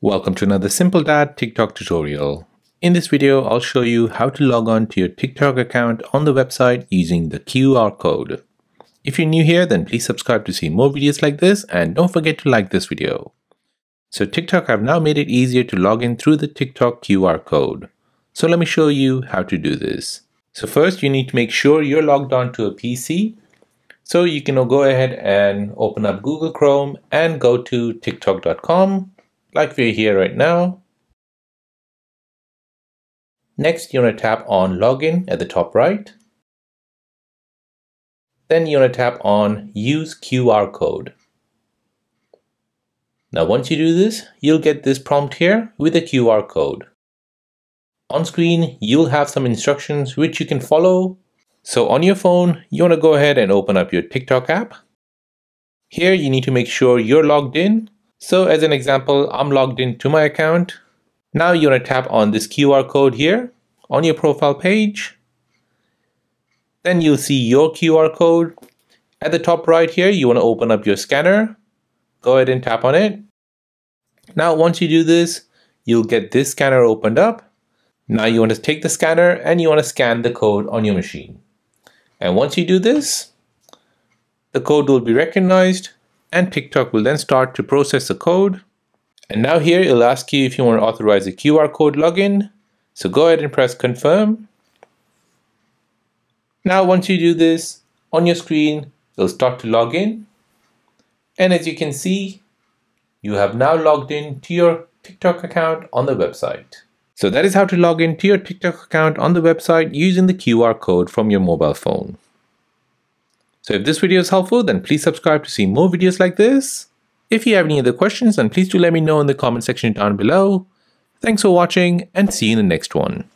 Welcome to another Simple Dad TikTok tutorial. In this video, I'll show you how to log on to your TikTok account on the website using the QR code. If you're new here, then please subscribe to see more videos like this and don't forget to like this video. So TikTok have now made it easier to log in through the TikTok QR code. So let me show you how to do this. So first you need to make sure you're logged on to a PC. So you can go ahead and open up Google Chrome and go to tiktok.com. like we're here right now. Next, you want to tap on Login at the top right. Then you want to tap on Use QR Code. Now, once you do this, you'll get this prompt here with a QR code. On screen, you'll have some instructions which you can follow. So on your phone, you want to go ahead and open up your TikTok app. Here, you need to make sure you're logged in. So as an example, I'm logged into my account. Now you want to tap on this QR code here on your profile page. Then you'll see your QR code. At the top right here, you want to open up your scanner. Go ahead and tap on it. Now once you do this, you'll get this scanner opened up. Now you want to take the scanner and you want to scan the code on your machine. And once you do this, the code will be recognized. And TikTok will then start to process the code. And now here it'll ask you if you want to authorize a QR code login. So go ahead and press confirm. Now once you do this, on your screen, it'll start to log in. And as you can see, you have now logged in to your TikTok account on the website. So that is how to log in to your TikTok account on the website using the QR code from your mobile phone. So if this video is helpful, then please subscribe to see more videos like this. If you have any other questions, then please do let me know in the comment section down below. Thanks for watching and see you in the next one.